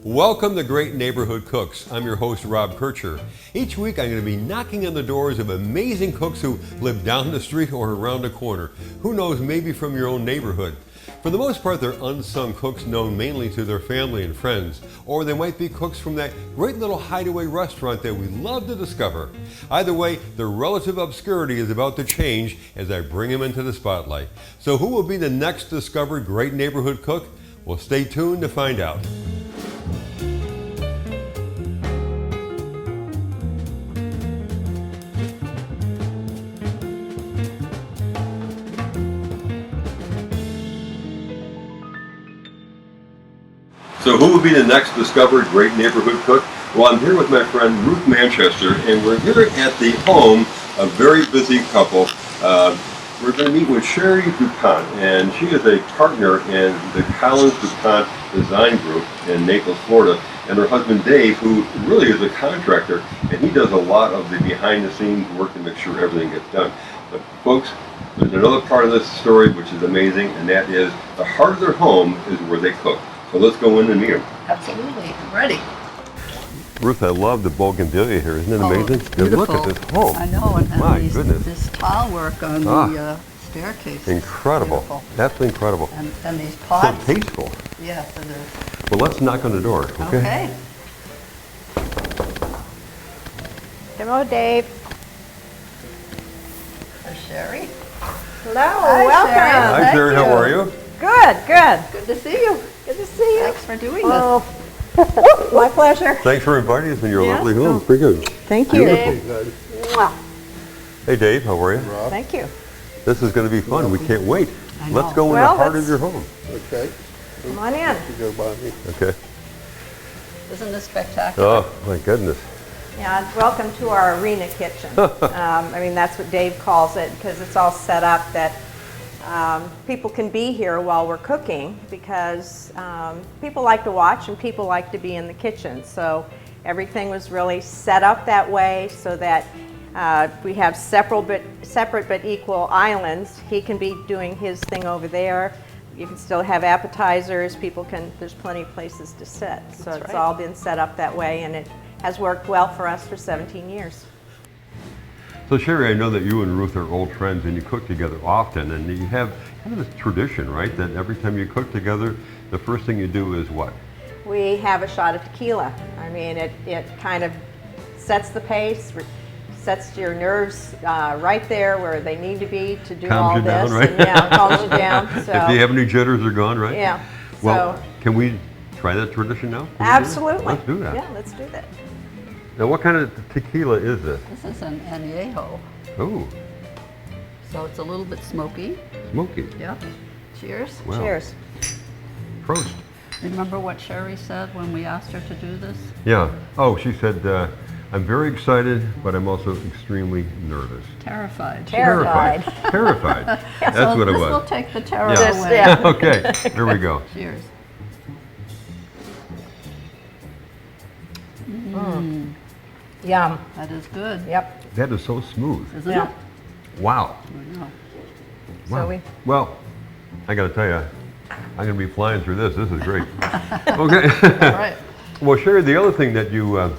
Welcome to Great Neighborhood Cooks. I'm your host, Rob Kircher. Each week I'm going to be knocking on the doors of amazing cooks who live down the street or around the corner. Who knows, maybe from your own neighborhood. For the most part, they're unsung cooks known mainly to their family and friends. Or they might be cooks from that great little hideaway restaurant that we love to discover. Either way, their relative obscurity is about to change as I bring them into the spotlight. So who will be the next discovered great neighborhood cook? Well, stay tuned to find out. So who will be the next discovered great neighborhood cook? Well, I'm here with my friend Ruth Manchester, and we're here at the home of a very busy couple. We're going to meet with Sherry DuPont, and she is a partner in the Collins DuPont Design Group in Naples, Florida, and her husband Dave, who really is a contractor, and he does a lot of the behind-the-scenes work to make sure everything gets done. But folks, there's another part of this story which is amazing, and that is the heart of their home is where they cook. So let's go in and meet them. Absolutely. I'm ready. Ruth, I love the bougainvillea here. Isn't it amazing? Beautiful. Look at this home. I know, and My goodness. this tile work on the staircase. Incredible. Beautiful. Absolutely incredible. And these So pots. tasteful. Yes, it is. Well, let's knock on the door, okay? Okay. Hello, Dave. There's Sherry. Hello, Hi, welcome. Sherry. Hi, Thank Sherry. How you. are you? Good, good. Good to see you. Good to see you. Thanks for doing Oh, my pleasure. Thanks for inviting us in your Yeah. lovely home. Pretty good. Thank you. Beautiful. Mwah. Hey, Dave. How are you? Thank you. This is going to be fun. We can't wait. I Let's know. go in Well, the heart of let's- your home. Okay. Come on in. You go by me. Okay. this. Isn't this spectacular? Oh, my goodness. Yeah, welcome to our arena kitchen. I mean, that's what Dave calls it because it's all set up that people can be here while we're cooking because people like to watch and people like to be in the kitchen. So everything was really set up that way so that we have separate but equal islands. He can be doing his thing over there. You can still have appetizers. There's plenty of places to sit. So it's all been set up that way, and it has worked well for us for 17 years. So, Sherry, I know that you and Ruth are old friends and you cook together often, and you have kind of this tradition, right? That every time you cook together, the first thing you do is what? We have a shot of tequila. I mean, it kind of sets the pace, sets your nerves right there where they need to be to do all Calms you this. down, right? And, yeah, calms you down. So, If you have any jitters, they're gone, right? yeah. Well, So, can we try that tradition now? Can we do that? absolutely. Let's do that. Yeah, let's do that. Now, what kind of tequila is this? This is an añejo. Oh, So it's a little bit smoky. smoky. Yep. Cheers. Wow. Cheers. Prost. Remember what Sherry said when we asked her to do this? Yeah. Oh, she said, I'm very excited, but I'm also extremely nervous. Terrified. Terrified. Terrified. That's So what it this will was. take the terror Yeah. away. Yeah. Okay, here we go. Cheers. Yum. That is good. Yep. That is so smooth. Isn't Yeah. it? Wow. I know. So Well, I got to tell you, I'm going to be flying through this. This is great. Okay. All right. Well, Sherry, the other thing that you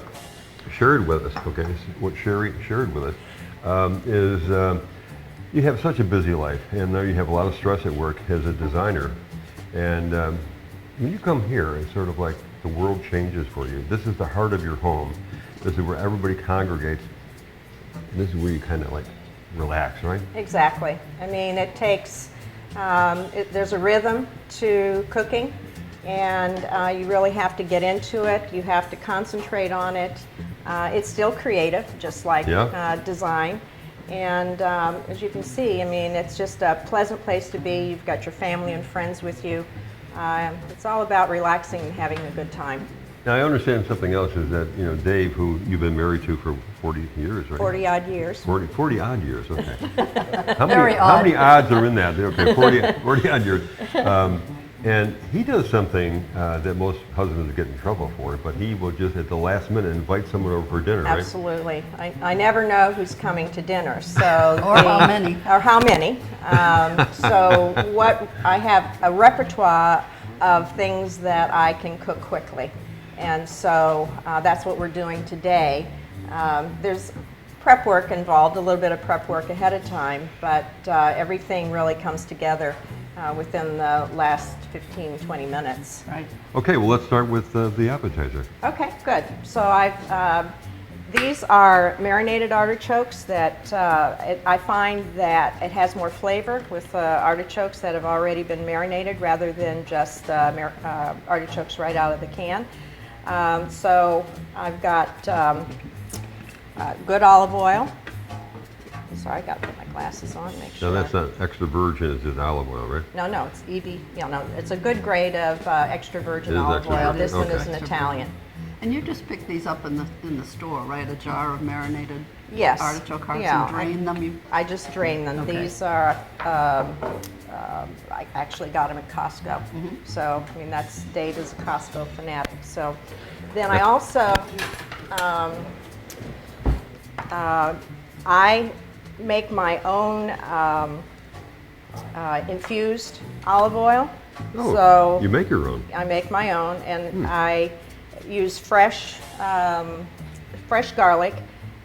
shared with us, okay, what Sherry shared with us, is you have such a busy life, and you have a lot of stress at work as a designer. And when you come here, it's sort of like the world changes for you. This is the heart of your home. This is where everybody congregates. And this is where you kind of like relax, right? Exactly. I mean, it takes, there's a rhythm to cooking, and you really have to get into it. You have to concentrate on it. It's still creative, just like design. And as you can see, I mean, it's just a pleasant place to be. You've got your family and friends with you. It's all about relaxing and having a good time. Now, I understand something else is that, you know, Dave, who you've been married to for 40 years, right? 40 odd years. 40 odd years, okay. Very How odd. many odds are in that? Okay, 40 odd years. And he does something that most husbands get in trouble for, but he will just at the last minute invite someone over for dinner, right? Absolutely. I never know who's coming to dinner, so Or how many. Or how many. So I have a repertoire of things that I can cook quickly, And so that's what we're doing today. There's prep work involved, a little bit of prep work ahead of time, but everything really comes together within the last 15, 20 minutes. Right. Okay, well, let's start with the appetizer. Okay, good. So these are marinated artichokes that I find that it has more flavor with artichokes that have already been marinated rather than just artichokes right out of the can. So I've got good olive oil. Sorry, I got to put my glasses on, make sure. Now, that's not extra virgin, it's just olive oil, right? No, it's EV. No, it's a good grade of extra virgin It is olive extra oil. virgin, This one okay. is an Italian. And you just pick these up in the store, right? A jar of marinated Yes. artichoke hearts Yeah, and drain them? I just drain them. Okay. These are, I actually got them at Costco. So, I mean, Dave is a Costco fanatic. So then I also, I make my own infused olive oil. Oh, So you make your own. I make my own, and I use fresh garlic.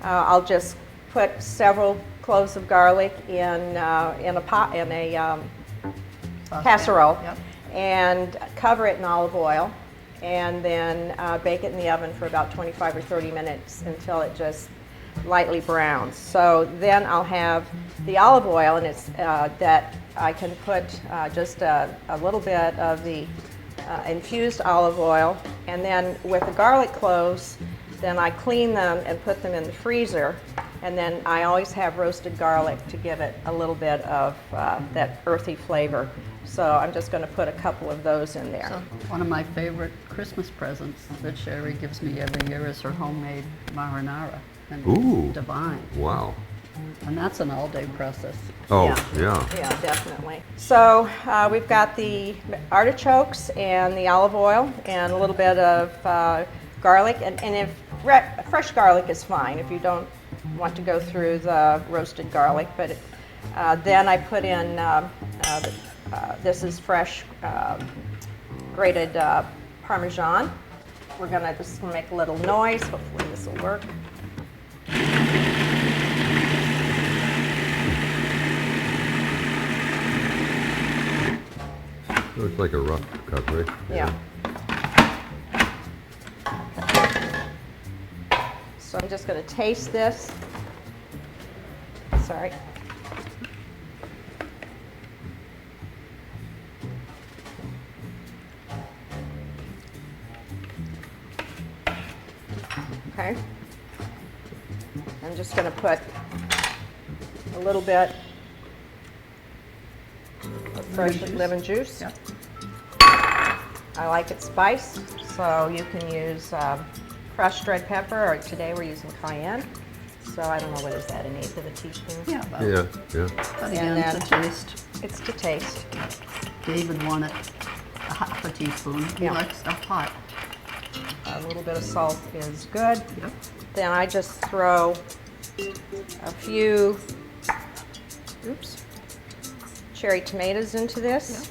I'll just put several cloves of garlic in a pot casserole, Yep. and cover it in olive oil, and then bake it in the oven for about 25 or 30 minutes until it just lightly browns. So then I'll have the olive oil, and it's that I can put just a little bit of the infused olive oil, and then with the garlic cloves, then I clean them and put them in the freezer, and then I always have roasted garlic to give it a little bit of that earthy flavor. So I'm just going to put a couple of those in there. So one of my favorite Christmas presents that Sherry gives me every year is her homemade marinara. And it's Ooh. divine. Wow. And that's an all-day process. Oh, Yeah. yeah. Yeah, definitely. So we've got the artichokes and the olive oil and a little bit of garlic. And if fresh garlic is fine if you don't want to go through the roasted garlic. But then I put in, this is fresh grated Parmesan. We're going to just make a little noise. Hopefully this will work. Looks like a rough cut, right? Yeah. So I'm just going to taste this. Sorry. Okay. I'm just going to put a little bit of fresh lemon juice. Yep. I like it spiced, so you can use crushed red pepper, or today we're using cayenne. So I don't know, what is that, 1/8 of a teaspoon? Yeah, about. Yeah, yeah. But And again, then- to taste. It's to taste. David wanted a half a teaspoon. He Yeah. likes stuff hot. A little bit of salt is good. Yep. Then I just throw a few, cherry tomatoes into this.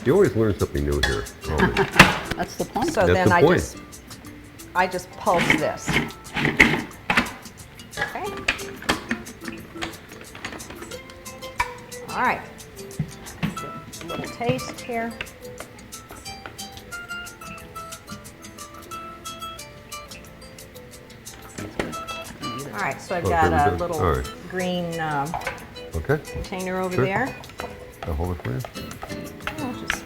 You always learn something new here. Always. That's the point. So That's then the I point. just pulse this. Okay. All right. A little taste here. All right, so I've Okay, got we're a good. little All right. green Okay. container over Sure. there. I'll hold it for you. I'll just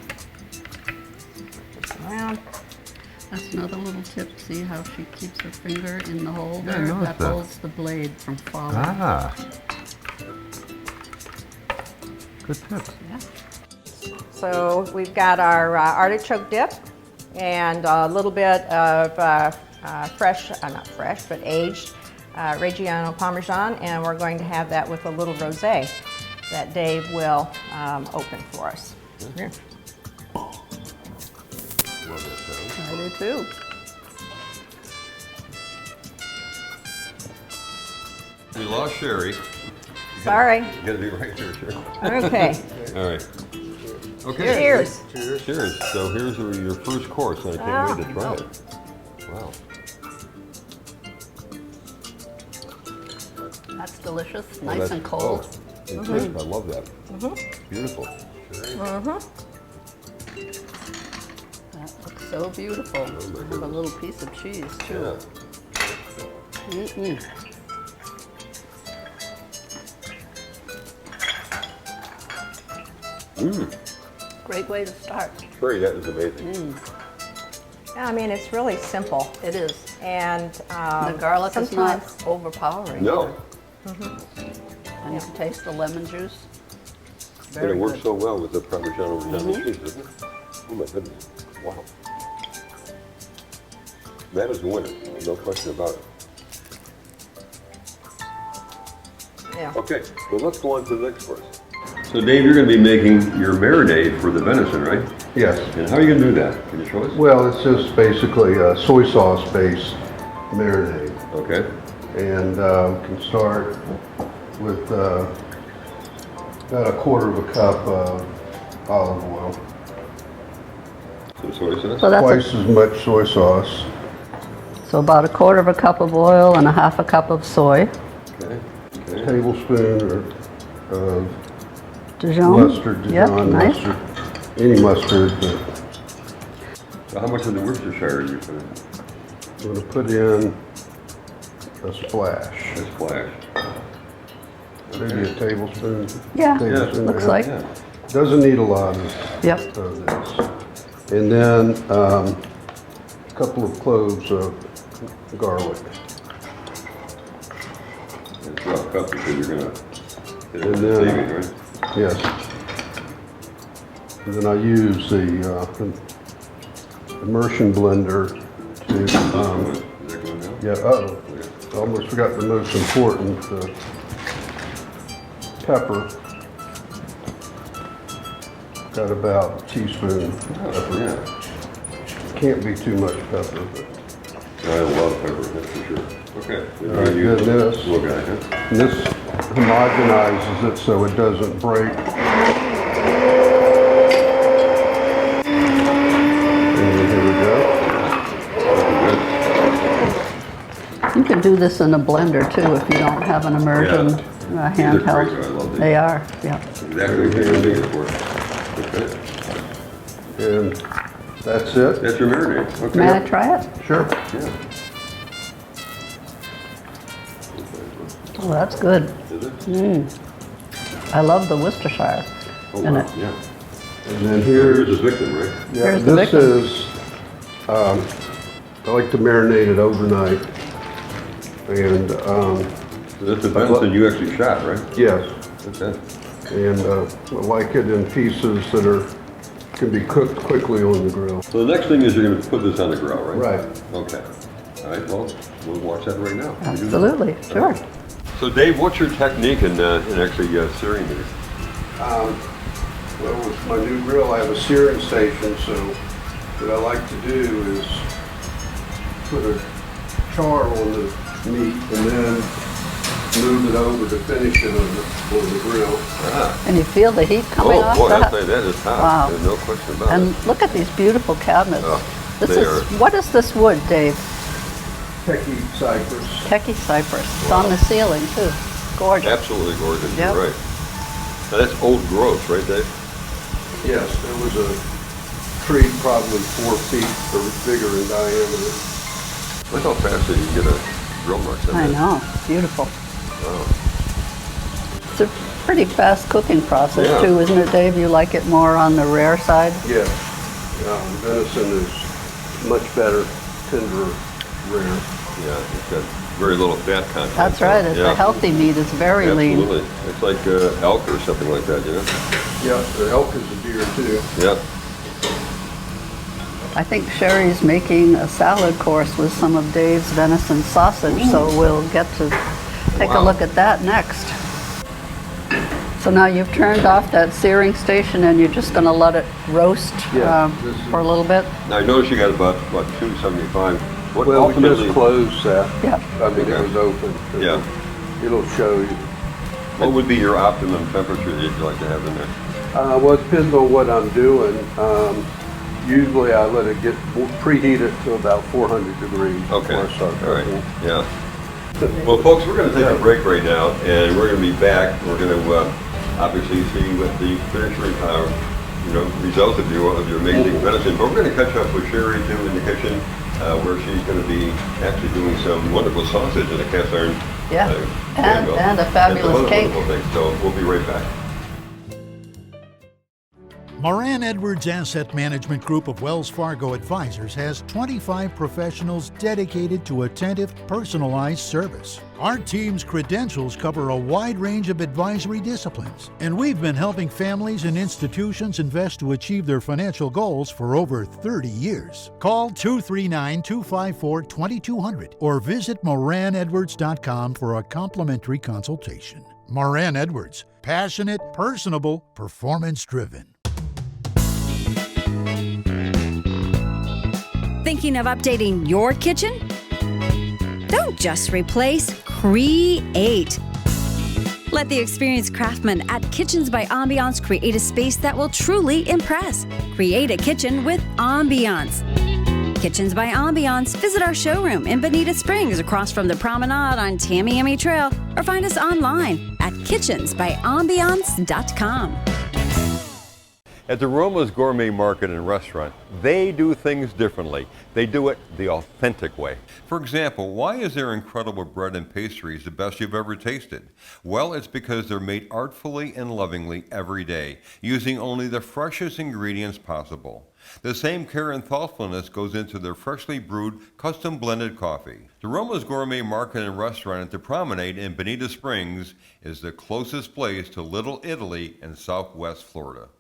around. That's another little tip. See how she keeps her finger in the hole Yeah, I there? noticed That that. holds the blade from falling. Ah. Good tips. Yeah. So we've got our artichoke dip and a little bit of fresh, not fresh, but aged Reggiano Parmesan, and we're going to have that with a little rosé that Dave will open for us. Here. Love that sound. I do too. We lost Sherry. Sorry. You gotta be right here, Sherry. Okay. All right. Okay. Cheers. Cheers. So here's your first course, and I can't wait to try it. Wow. That's delicious, Oh, nice and cold. I love that. Beautiful. That looks so beautiful. I have a little piece of cheese too. Yeah. Great way to start. Sherry, that is amazing. I mean, it's really simple. It is. And The garlic is not overpowering. No, And you can taste the lemon juice. and Very it works good. so well with the Parmesan cheese, doesn't it? Oh my goodness. Wow. That is a winner, no question about it. Yeah. Okay, well let's go on to the next course. So Dave, you're going to be making your marinade for the venison, right? Yes. And how are you going to do that? Can you show us? Well, it's just basically a soy sauce based marinade. Okay. And can start with about a quarter of a cup of olive oil. Some soy sauce? So that's Twice as much soy sauce. so about a quarter of a cup of oil and a half a cup of soy. Okay. A Okay. tablespoon of Dijon. mustard, Yep, Dijon nice. mustard. Any mustard, but So how much of the Worcestershire are you putting in? I'm going to put in a splash. A splash. Maybe a tablespoon. Yeah, tablespoon looks and a like. half. Yeah. Doesn't need a lot Yep. of this. And then a couple of cloves of garlic. And it's about a cup because you're going to hit it with And the then- seasoning, right? Yes. And then I use the immersion blender to, Is that going down? yeah, uh-oh. I almost forgot the most important, pepper. Got about a teaspoon of Oh, pepper. yeah. Can't be too much pepper, but. I love pepper, that's for sure. Okay. All right, good. This. Look at it. And this homogenizes it so it doesn't break. And here we go. You could do this in a blender too if you don't have an immersion Yeah. These are handheld. great, I love these. They are, yeah. Exactly what you're using it for. Okay. And that's it? That's your marinade. Okay. May I try it? Sure. Yeah. Oh, that's good. Is it? I love the Worcestershire Oh, in wow. it. Yeah. And then Here's here's, the victim, right? yeah, Here's the this victim. is, I like to marinate it overnight. And, So that's the venison you actually shot, right? yes, Okay. and I like it in pieces that can be cooked quickly on the grill. So the next thing is you're going to put this on the grill, right? Right. Okay. All right, well, we'll watch that right now. Can we do that? Absolutely, sure. All right. So Dave, what's your technique in actually searing these? Well, with my new grill, I have a searing station, so what I like to do is put a char on the meat and then move it over to finish it on the grill. Ah. And you feel the heat coming Oh off boy, that? that is hot. Wow. There's no question about it. And look at these beautiful cabinets. Oh, This they is, are- what is this wood, Dave? Techie cypress. Techie cypress. It's on the ceiling too. Gorgeous. Absolutely gorgeous, Yep. you're right. Now that's old growth, right Dave? Yes, there was a tree probably 4 feet or bigger in diameter. Look how fast you can get a drill marks in I there. know, beautiful. Wow. It's a pretty fast cooking process Yeah. too, isn't it, Dave? You like it more on the rare side? Yes, venison is much better, tenderer, rare. Yeah, it's got very little fat content. That's right. It's Yeah. a healthy meat. It's very lean. Absolutely. It's like elk or something like that, you know? Yeah, the elk is a deer too. Yep. I think Sherry's making a salad course with some of Dave's venison sausage, so we'll get to take a Wow. look at that next. So now you've turned off that searing station and you're just going to let it roast Yeah, this is- for a little bit? Now I noticed you got about, what, 275. What Well, we ultimately, just closed that. Yeah. I mean, Okay. it was open. Yeah. It'll show you. what would be your optimum temperature that you'd like to have in there? Well, it depends on what I'm doing. Usually I let it get preheat it to about 400 degrees Okay. before I start All right. cooking. Yeah. Well, folks, we're going to take a break right now, and we're going to be back. We're going to obviously see what the finished results of your amazing venison. But we're going to catch up with Sherry too in the kitchen, where she's going to be actually doing some wonderful sausage in a cast iron. Yeah, pan mill. and a fabulous It's cake. wonderful thing. So we'll be right back. Moran Edwards Asset Management Group of Wells Fargo Advisors has 25 professionals dedicated to attentive, personalized service. Our team's credentials cover a wide range of advisory disciplines, and we've been helping families and institutions invest to achieve their financial goals for over 30 years. Call 239-254-2200 or visit moranedwards.com for a complimentary consultation. Moran Edwards, passionate, personable, performance-driven. Thinking of updating your kitchen? Don't just replace, create. Let the experienced craftsmen at Kitchens by Ambiance create a space that will truly impress. Create a kitchen with ambiance. Kitchens by Ambiance. Visit our showroom in Bonita Springs across from the promenade on Tamiami Trail, or find us online at kitchensbyambiance.com. At the Roma's Gourmet Market and Restaurant, they do things differently. They do it the authentic way. For example, why is their incredible bread and pastries the best you've ever tasted? Well, it's because they're made artfully and lovingly every day, using only the freshest ingredients possible. The same care and thoughtfulness goes into their freshly brewed, custom blended coffee. The Roma's Gourmet Market and Restaurant at the Promenade in Bonita Springs is the closest place to Little Italy in Southwest Florida.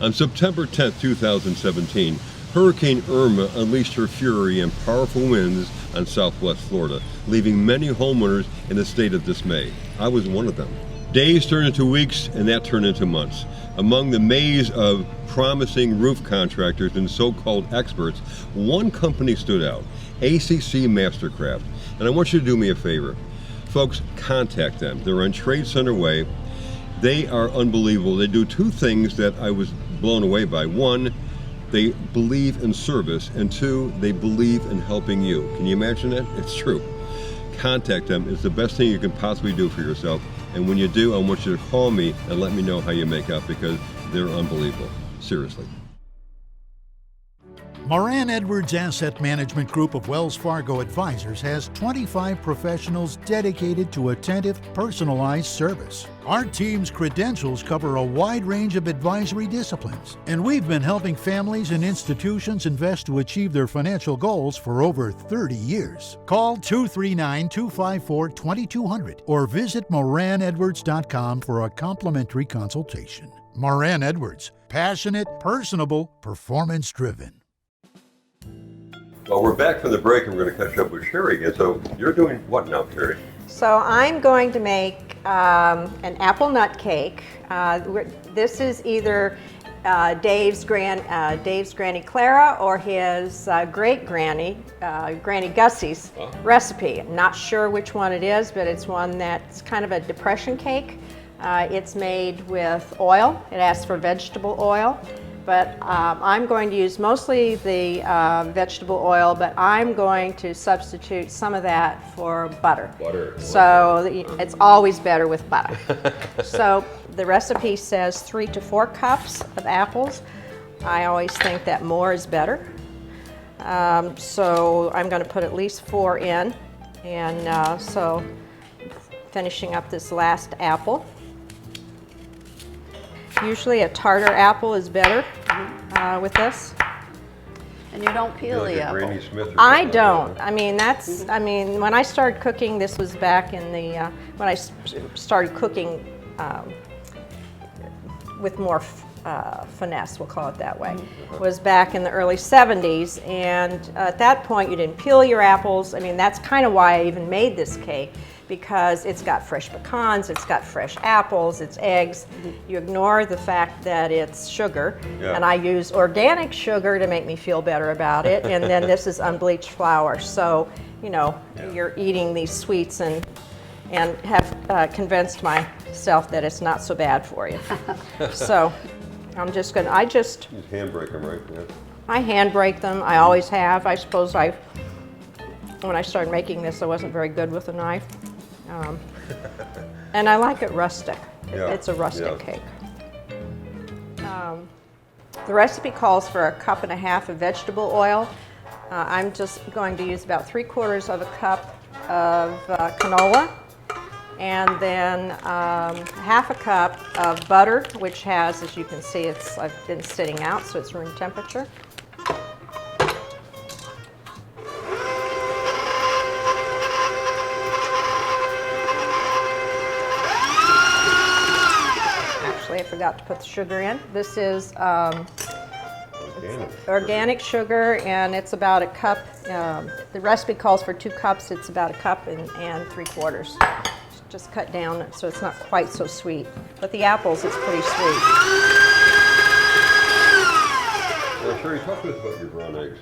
On September 10, 2017, Hurricane Irma unleashed her fury and powerful winds on Southwest Florida, leaving many homeowners in a state of dismay. I was one of them. Days turned into weeks, and that turned into months. Among the maze of promising roof contractors and so-called experts, one company stood out, ACC Mastercraft. And I want you to do me a favor. Folks, contact them. They're on Trade Center Way. They are unbelievable. They do two things that I was blown away by. One, they believe in service, and two, they believe in helping you. Can you imagine that? It's true. Contact them. It's the best thing you can possibly do for yourself. And when you do, I want you to call me and let me know how you make out, because they're unbelievable. Seriously. Moran Edwards Asset Management Group of Wells Fargo Advisors has 25 professionals dedicated to attentive, personalized service. Our team's credentials cover a wide range of advisory disciplines, and we've been helping families and institutions invest to achieve their financial goals for over 30 years. Call 239-254-2200 or visit moranedwards.com for a complimentary consultation. Moran Edwards, passionate, personable, performance-driven. Well, we're back from the break, and we're going to catch up with Sherry again. So you're doing what now, Sherry? So I'm going to make an apple nut cake. This is either Dave's Granny Clara or his great granny, Granny Gussie's recipe. I'm not sure which one it is, but it's one that's kind of a depression cake. It's made with oil. It asks for vegetable oil. But I'm going to use mostly the vegetable oil, but I'm going to substitute some of that for butter. Butter. So it's always better with butter. So the recipe says 3 to 4 cups of apples. I always think that more is better. So I'm going to put at least 4 in. And so finishing up this last apple. Usually a tartar apple is better with this. And you don't peel Like the a apple. Granny Smith or I something don't. like that. I mean, when I started cooking, this was back in the, when I started cooking with more finesse, we'll call it that way, was back in the early 70s. And at that point, you didn't peel your apples. I mean, that's kind of why I even made this cake, because it's got fresh pecans, it's got fresh apples, it's eggs. You ignore the fact that it's sugar, and I use organic sugar to make me feel better about it, and then this is unbleached flour. So, you know, you're eating these sweets and and have convinced myself that it's not so bad for you. So I'm just going to, You just hand break them, right? Yeah. I hand break them. I always have. I suppose when I started making this, I wasn't very good with a knife. And I like it rustic. Yeah. It's a rustic Yeah. cake. The recipe calls for 1.5 cups of vegetable oil. I'm just going to use about 3/4 of a cup of canola, and then 1/2 cup of butter, which has, as you can see, I've been sitting out, so it's room temperature. Actually, I forgot to put the sugar in. This is organic sugar, and it's about a cup. The recipe calls for 2 cups. It's about 1 cup and 3/4. Just cut down so it's not quite so sweet. But the apples, it's pretty sweet. Now, Sherry, talk to us about your brown eggs.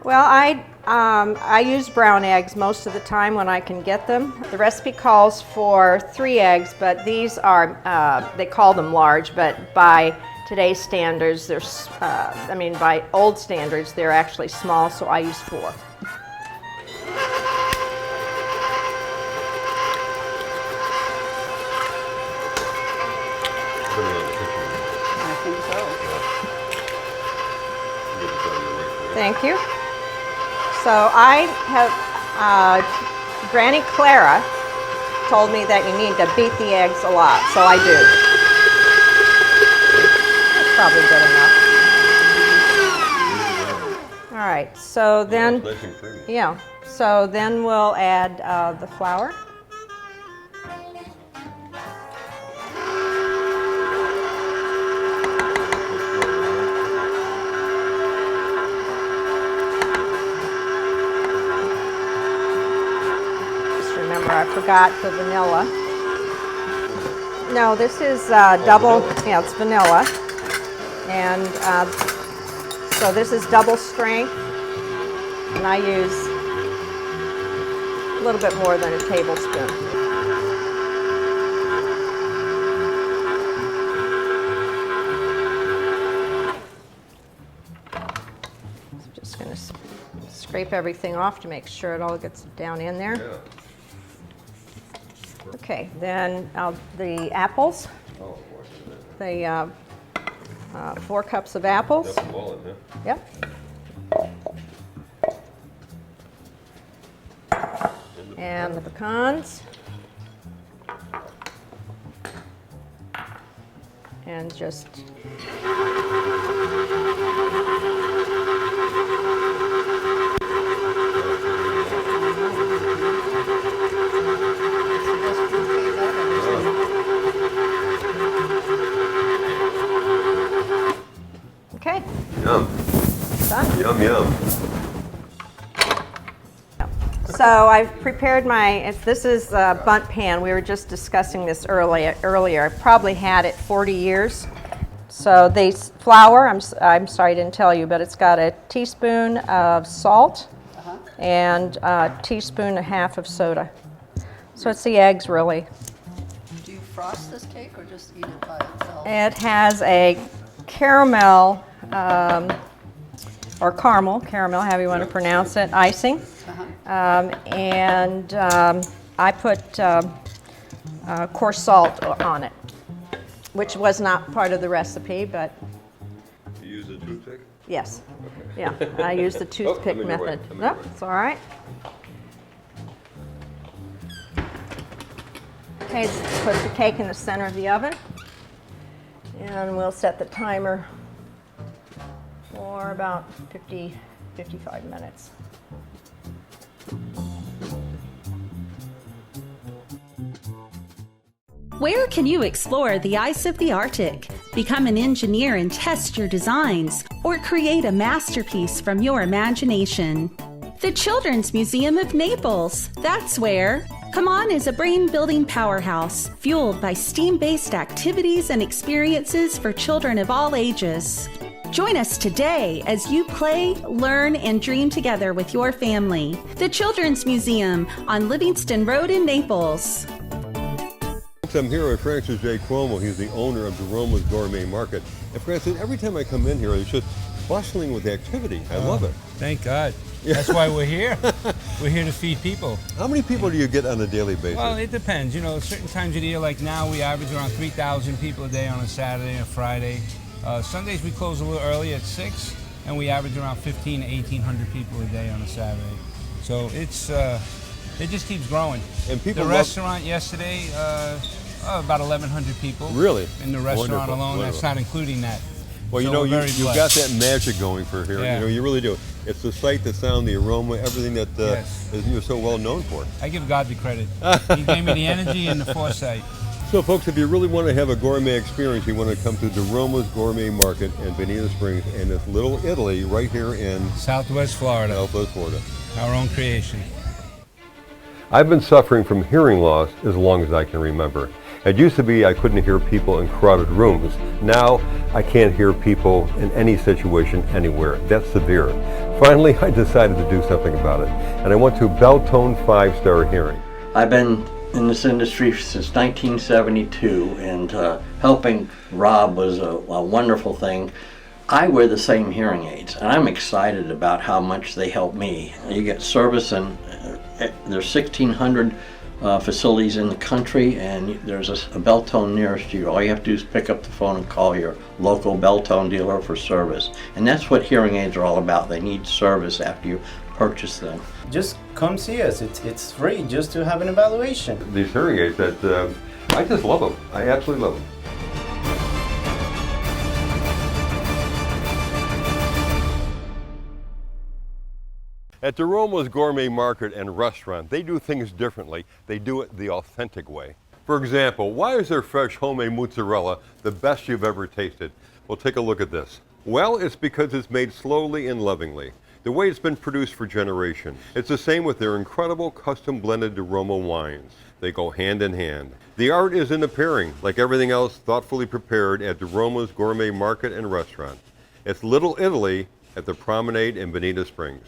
Well, I use brown eggs most of the time when I can get them. The recipe calls for 3 eggs, but these are, they call them large, but by today's standards, by old standards, they're actually small, so I use 4. I think so. Thank you. So I have, Granny Clara told me that you need to beat the eggs a lot, so I do. That's probably good enough. All right, so then, Nice and creamy. yeah, so then we'll add the flour. I forgot the vanilla. No, this is double, yeah, it's vanilla. And so this is double strength, and I use a little bit more than a tablespoon. I'm just going to scrape everything off to make sure it all gets down in there. Yeah. Okay, then the apples, Oh, boy. the 4 cups of apples. That's the wallet, huh? Yep. And the pecans. And just okay, Yum. done. Yum, yum. So I've prepared this is a bundt pan. We were just discussing this earlier. I probably had it 40 years. So the flour, I'm sorry I didn't tell you, but it's got a teaspoon of salt and a teaspoon and a half of soda. So it's the eggs, really. Do you frost this cake or just eat it by itself? It has a caramel, or caramel, however you want to pronounce it, icing. And I put coarse salt on it, which was not part of the recipe, but You use a toothpick? yes. Yeah, I use the toothpick I'm in your way. method. I'm in your No, way. it's all right. Okay, let's put the cake in the center of the oven. And we'll set the timer for about 55 minutes. Where can you explore the ice of the Arctic, become an engineer and test your designs, or create a masterpiece from your imagination? The Children's Museum of Naples, that's where. Come On is a brain-building powerhouse, fueled by STEAM-based activities and experiences for children of all ages. Join us today as you play, learn, and dream together with your family. The Children's Museum on Livingston Road in Naples. I'm here with Francis J. Cuomo. He's the owner of DeRoma's Gourmet Market. And Francis, every time I come in here, it's just bustling with activity. I love it. Thank God. That's why we're here. We're here to feed people. How many people do you get on a daily basis? Well, it depends. You know, certain times of the year, like now, we average around 3,000 people a day on a Saturday and Friday. Sundays we close a little early at 6, and we average around 1,500 to 1,800 people a day on a Saturday. So it's it just keeps growing. And people the love... restaurant yesterday, about 1,100 people. Really? In the restaurant Wonderful, alone. wonderful. That's not including that. Well, So you know, we're you've very got blessed. that magic going for here. Yeah. You know, you really do. It's the sight, the sound, the aroma, everything that Yes. you're so well known for. I give God the credit. He gave me the energy and the foresight. So, folks, if you really want to have a gourmet experience, you want to come to DeRoma's Gourmet Market in Bonita Springs and this Little Italy right here in Southwest Florida, Southwest Florida. our own creation. I've been suffering from hearing loss as long as I can remember. It used to be I couldn't hear people in crowded rooms. Now I can't hear people in any situation anywhere. That's severe. Finally, I decided to do something about it, and I went to Beltone 5-Star Hearing. I've been in this industry since 1972, and helping Rob was a wonderful thing. I wear the same hearing aids, and I'm excited about how much they help me. You get service, and there's 1,600 facilities in the country, and there's a Beltone nearest you. All you have to do is pick up the phone and call your local Beltone dealer for service. And that's what hearing aids are all about. They need service after you purchase them. Just come see us. It's free just to have an evaluation. These hearing aids that I just love them. I absolutely love them. At DeRoma's Gourmet Market and Restaurant, they do things differently. They do it the authentic way. For example, why is their fresh homemade mozzarella the best you've ever tasted? Well, take a look at this. Well, it's because it's made slowly and lovingly, the way it's been produced for generations. It's the same with their incredible custom blended DeRoma wines. They go hand in hand. The art is in the pairing, like everything else thoughtfully prepared at DeRoma's Gourmet Market and Restaurant. It's Little Italy at the Promenade in Bonita Springs.